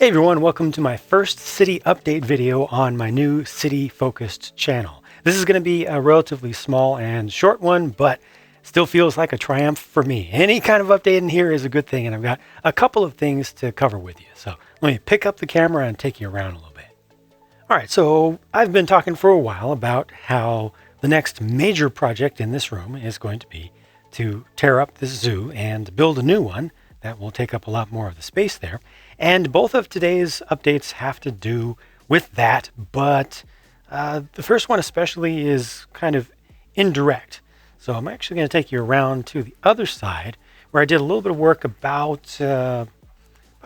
Hey everyone, welcome to my first city update video on my new city-focused channel. This is going to be a relatively small and short one, but still feels like a triumph for me. Any kind of update in here is a good thing, and I've got a couple of things to cover with you. So let me pick up the camera and take you around a little bit. All right, so I've been talking for a while about how the next major project in this room is going to be to tear up this zoo and build a new one that will take up a lot more of the space there. And both of today's updates have to do with that, but the first one especially is kind of indirect. So I'm actually going to take you around to the other side where I did a little bit of work about a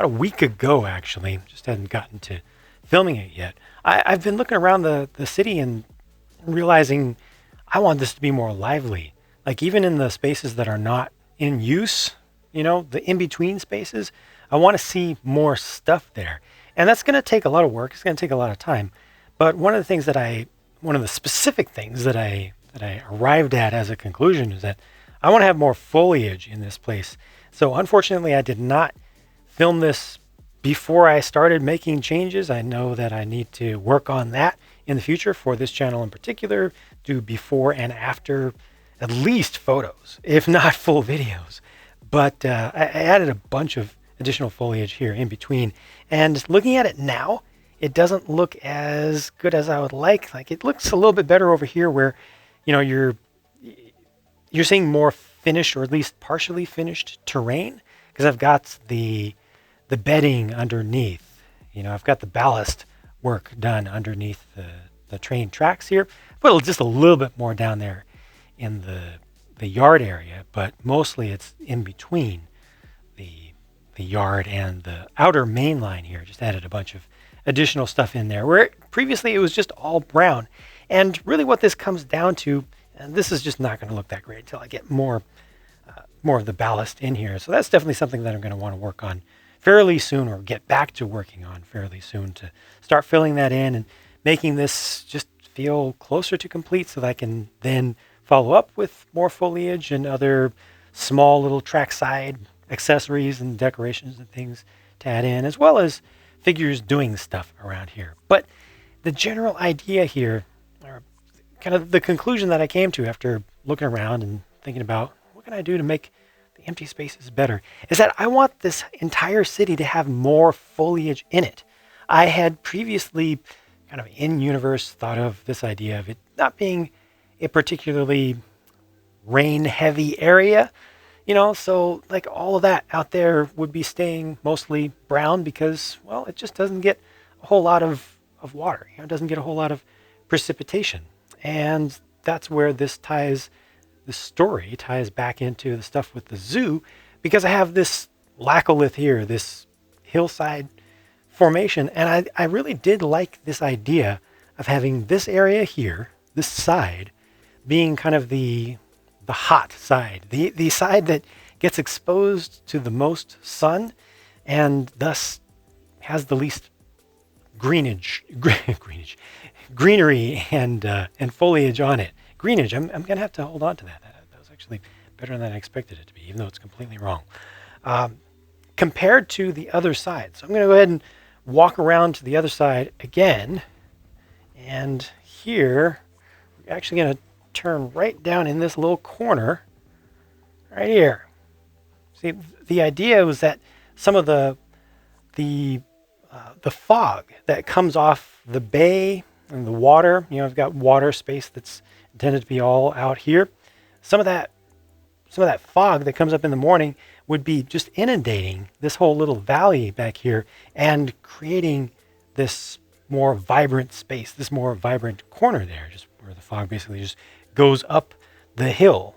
week ago, actually. Just hadn't gotten to filming it yet. I've been looking around the city and realizing I want this to be more lively. Like even in the spaces that are not in use, the in-between spaces, I want to see more stuff there. And that's going to take a lot of work. It's going to take a lot of time. But one of the specific things that I arrived at as a conclusion is that I want to have more foliage in this place. So unfortunately, I did not film this before I started making changes. I know that I need to work on that in the future for this channel in particular, do before and after at least photos, if not full videos. But I added a bunch of additional foliage here in between. And looking at it now, it doesn't look as good as I would like. Like it looks a little bit better over here where, you're seeing more finished or at least partially finished terrain because I've got the bedding underneath. I've got the ballast work done underneath the train tracks here. Put just a little bit more down there in the yard area, but mostly it's in between the yard and the outer main line here. Just added a bunch of additional stuff in there where previously it was just all brown. And really what this comes down to, and this is just not going to look that great until I get more of the ballast in here. So that's definitely something that I'm going to want to work on fairly soon, or get back to working on fairly soon, to start filling that in and making this just feel closer to complete so that I can then follow up with more foliage and other small little trackside accessories and decorations and things to add in, as well as figures doing stuff around here. But the general idea here, or kind of the conclusion that I came to after looking around and thinking about what can I do to make the empty spaces better, is that I want this entire city to have more foliage in it. I had previously kind of in-universe thought of this idea of it not being a particularly rain-heavy area, so like all of that out there would be staying mostly brown because, well, it just doesn't get a whole lot of water. It doesn't get a whole lot of precipitation. And that's where the story ties back into the stuff with the zoo, because I have this laccolith here, this hillside formation, and I really did like this idea of having this area here, this side, being kind of the hot side, the side that gets exposed to the most sun and thus has the least greenery and foliage on it. Greenage, I'm going to have to hold on to that. That was actually better than I expected it to be, even though it's completely wrong. Compared to the other side. So I'm going to go ahead and walk around to the other side again. And here, we're actually going to turn right down in this little corner right here. See, the idea was that some of the fog that comes off the bay and the water, I've got water space that's intended to be all out here. Some of that fog that comes up in the morning would be just inundating this whole little valley back here and creating this more vibrant space, this more vibrant corner there, just where the fog basically just goes up the hill.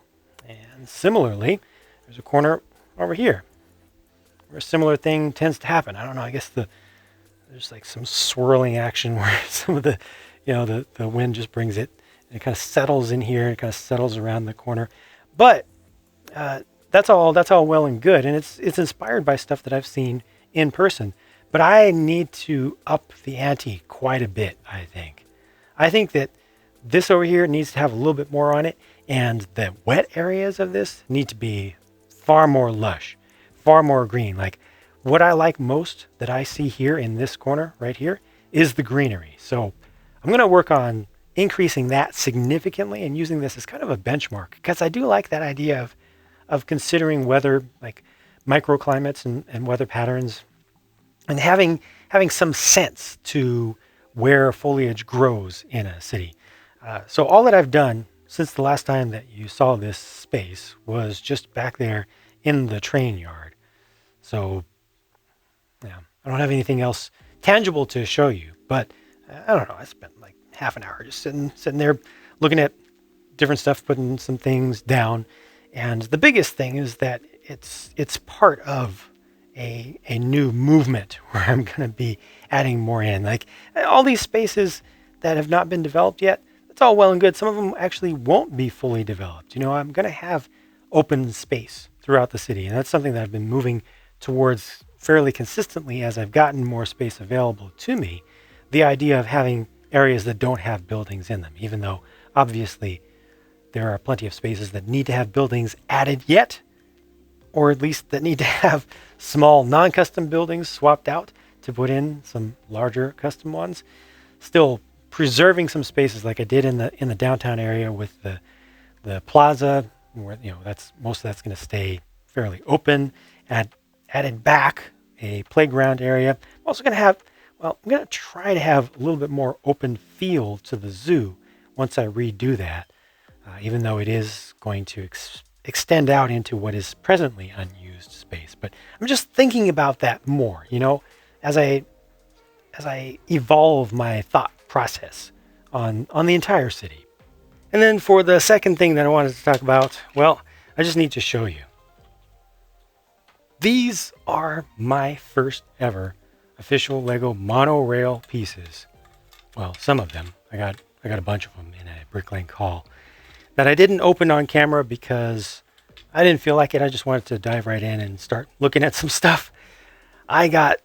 And similarly, there's a corner over here where a similar thing tends to happen. I don't know, I guess there's like some swirling action where some of the wind just brings it, and it kind of settles in here, it kind of settles around the corner. But that's all well and good, and it's inspired by stuff that I've seen in person. But I need to up the ante quite a bit, I think. I think that this over here needs to have a little bit more on it, and the wet areas of this need to be far more lush, far more green. Like what I like most that I see here in this corner right here is the greenery. So I'm going to work on increasing that significantly and using this as kind of a benchmark, because I do like that idea of considering weather, like microclimates and weather patterns, and having some sense to where foliage grows in a city. So all that I've done since the last time that you saw this space was just back there in the train yard. So yeah, I don't have anything else tangible to show you, but I don't know. I spent like half an hour just sitting there looking at different stuff, putting some things down. And the biggest thing is that it's part of a new movement where I'm going to be adding more in. Like all these spaces that have not been developed yet, it's all well and good. Some of them actually won't be fully developed. You know, I'm going to have open space throughout the city, and that's something that I've been moving towards fairly consistently as I've gotten more space available to me. The idea of having areas that don't have buildings in them, even though obviously there are plenty of spaces that need to have buildings added yet, or at least that need to have small non-custom buildings swapped out to put in some larger custom ones. Still preserving some spaces like I did in the downtown area with the plaza, where that's most of that's going to stay fairly open. Added back a playground area. I'm also going to have, I'm going to try to have a little bit more open feel to the zoo once I redo that, even though it is going to extend out into what is presently unused space. But I'm just thinking about that more, as I evolve my thought process on the entire city. And then for the second thing that I wanted to talk about, well, I just need to show you. These are my first ever official Lego monorail pieces. Well, some of them. I got a bunch of them in a Bricklink haul that I didn't open on camera because I didn't feel like it. I just wanted to dive right in and start looking at some stuff. I got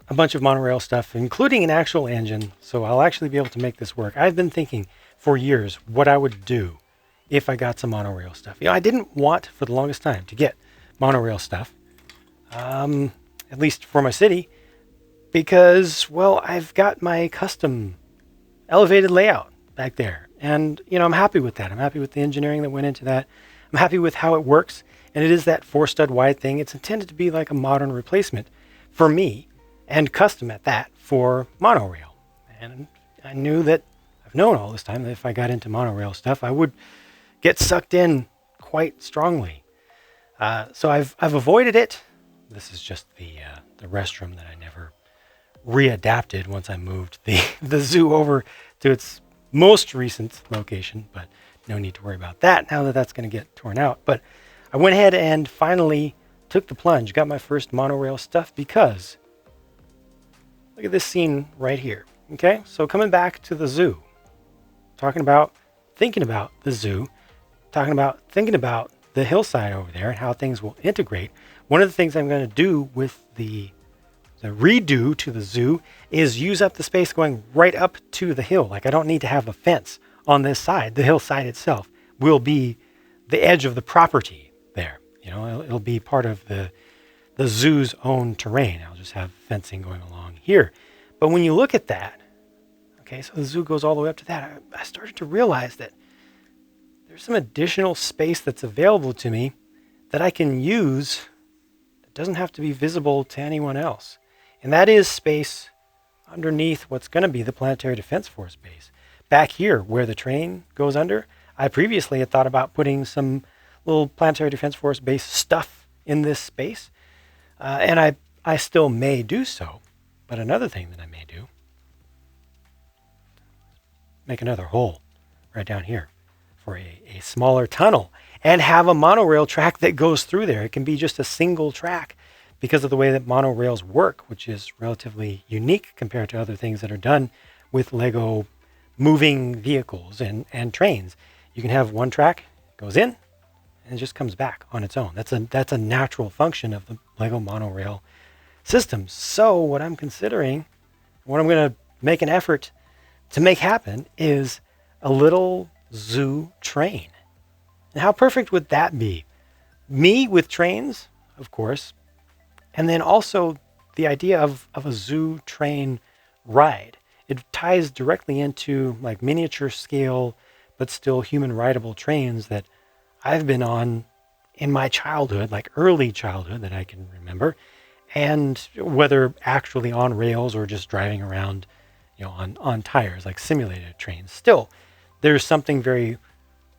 a bunch of monorail stuff, including an actual engine, so I'll actually be able to make this work. I've been thinking for years what I would do if I got some monorail stuff. I didn't want for the longest time to get monorail stuff. At least for my city, because, well, I've got my custom elevated layout back there. And, I'm happy with that. I'm happy with the engineering that went into that. I'm happy with how it works. And it is that 4-stud wide thing. It's intended to be like a modern replacement for me, and custom at that, for monorail. And I knew that, I've known all this time that if I got into monorail stuff, I would get sucked in quite strongly. So I've avoided it. This is just the restroom that I never readapted once I moved the zoo over to its most recent location, but no need to worry about that now that that's going to get torn out. But I went ahead and finally took the plunge, got my first monorail stuff, because look at this scene right here. Okay, so coming back to the zoo, thinking about the zoo, thinking about the hillside over there and how things will integrate. One of the things I'm going to do with the redo to the zoo is use up the space going right up to the hill. Like I don't need to have a fence on this side. The hillside itself will be the edge of the property there. It'll be part of the zoo's own terrain. I'll just have fencing going along here. But when you look at that, okay, so the zoo goes all the way up to that, I started to realize that there's some additional space that's available to me that I can use that doesn't have to be visible to anyone else. And that is space underneath what's going to be the Planetary Defense Force base. Back here where the train goes under, I previously had thought about putting some little Planetary Defense Force base stuff in this space. And I still may do so. But another thing that I may do, make another hole right down here for a smaller tunnel and have a monorail track that goes through there. It can be just a single track because of the way that monorails work, which is relatively unique compared to other things that are done with Lego moving vehicles and trains. You can have one track, goes in, and it just comes back on its own. That's a natural function of the Lego monorail system. So what I'm considering, what I'm going to make an effort to make happen, is a little zoo train. And how perfect would that be? Me with trains, of course, and then also the idea of a zoo train ride. It ties directly into like miniature scale, but still human rideable trains that I've been on in my childhood, like early childhood that I can remember, and whether actually on rails or just driving around, on tires, like simulated trains. Still, there's something very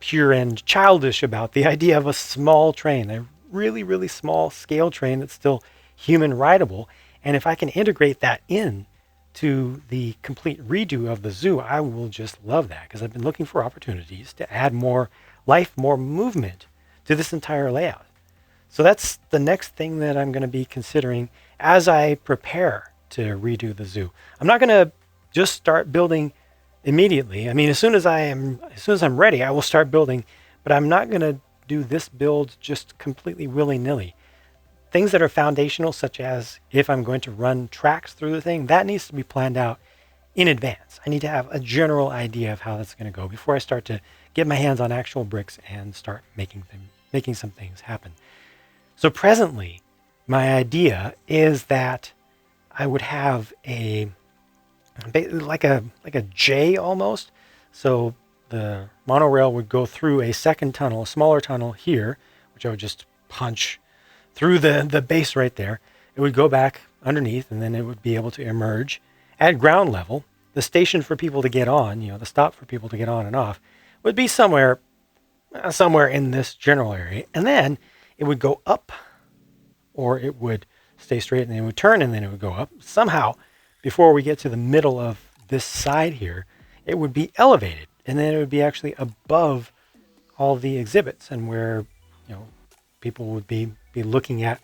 pure and childish about the idea of a small train, a really, really small scale train that's still human rideable. And if I can integrate that in to the complete redo of the zoo, I will just love that, because I've been looking for opportunities to add more life, more movement to this entire layout. So that's the next thing that I'm going to be considering as I prepare to redo the zoo. I'm not going to just start building immediately. I mean, as soon as I'm ready, I will start building, but I'm not going to do this build just completely willy-nilly. Things that are foundational, such as if I'm going to run tracks through the thing, that needs to be planned out in advance. I need to have a general idea of how that's going to go before I start to get my hands on actual bricks and start making some things happen. So presently, my idea is that I would have like a J almost. So the monorail would go through a second tunnel, a smaller tunnel here, which I would just punch through the base right there. It would go back underneath, and then it would be able to emerge at ground level. The station for people to get on, the stop for people to get on and off, would be somewhere in this general area. And then it would go up, or it would stay straight and then it would turn and then it would go up. Somehow, before we get to the middle of this side here, it would be elevated, and then it would be actually above all the exhibits, and where people would be looking at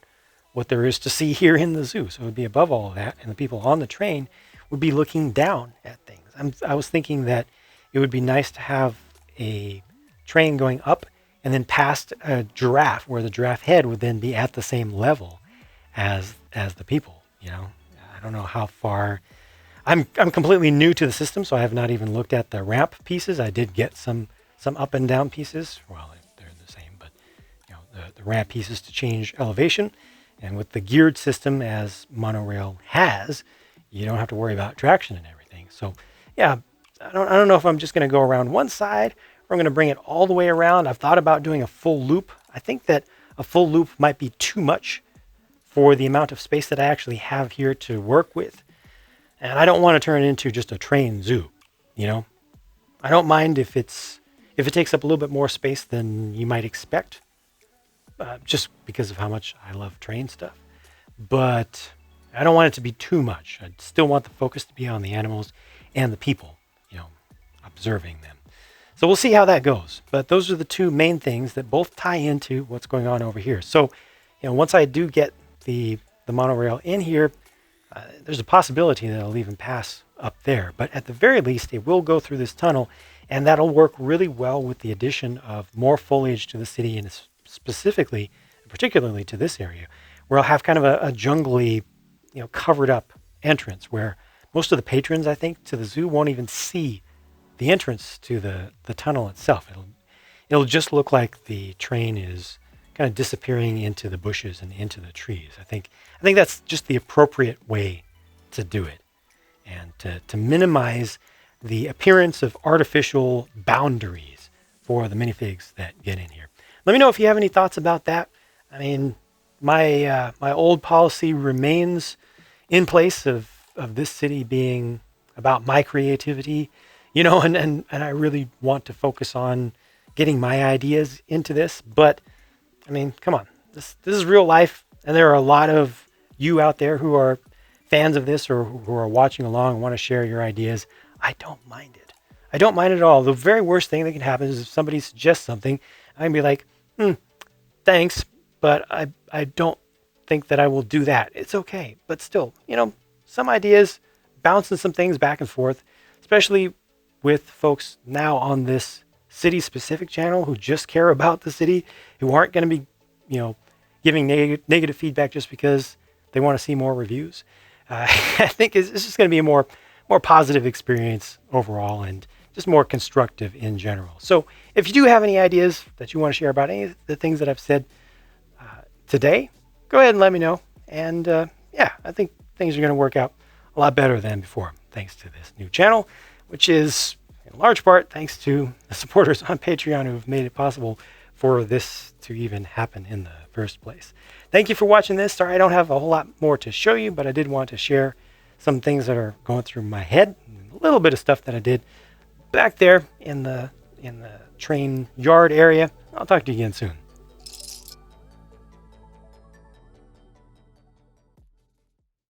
what there is to see here in the zoo. So it would be above all of that, and the people on the train would be looking down at things. I was thinking that it would be nice to have a train going up and then past a giraffe, where the giraffe head would then be at the same level as the people. I don't know how far. I'm completely new to the system, so I have not even looked at the ramp pieces. I did get some up and down pieces. Well, they're the same, but the ramp pieces to change elevation. And with the geared system, as Monorail has, you don't have to worry about traction and everything. So yeah, I don't know if I'm just going to go around one side, or I'm going to bring it all the way around. I've thought about doing a full loop. I think that a full loop might be too much for the amount of space that I actually have here to work with. And I don't want to turn it into just a train zoo. I don't mind if it takes up a little bit more space than you might expect, just because of how much I love train stuff. But I don't want it to be too much. I still want the focus to be on the animals and the people, observing them. So we'll see how that goes. But those are the two main things that both tie into what's going on over here. So, once I do get the monorail in here, there's a possibility that it'll even pass up there. But at the very least, it will go through this tunnel, and that'll work really well with the addition of more foliage to the city, and particularly to this area, where I'll have kind of a jungly, covered up entrance, where most of the patrons, I think, to the zoo won't even see the entrance to the tunnel itself. It'll just look like the train is kind of disappearing into the bushes and into the trees. I think that's just the appropriate way to do it, and to minimize the appearance of artificial boundaries for the minifigs that get in here. Let me know if you have any thoughts about that. I mean, my old policy remains in place of this city being about my creativity, and I really want to focus on getting my ideas into this. But I mean, come on, this is real life, and there are a lot of you out there who are fans of this, or who are watching along and want to share your ideas. I don't mind it. I don't mind it at all. The very worst thing that can happen is if somebody suggests something, I can be like, thanks, but I don't think that I will do that. It's okay. But still, some ideas, bouncing some things back and forth, especially with folks now on this city-specific channel who just care about the city, who aren't going to be, giving negative feedback just because they want to see more reviews. I think it's just going to be a more positive experience overall, and just more constructive in general. So if you do have any ideas that you want to share about any of the things that I've said today, go ahead and let me know. And I think things are going to work out a lot better than before, thanks to this new channel, which is in large part thanks to the supporters on Patreon who've made it possible for this to even happen in the first place. Thank you for watching this. Sorry, I don't have a whole lot more to show you, but I did want to share some things that are going through my head, a little bit of stuff that I did back there in the train yard area. I'll talk to you again soon.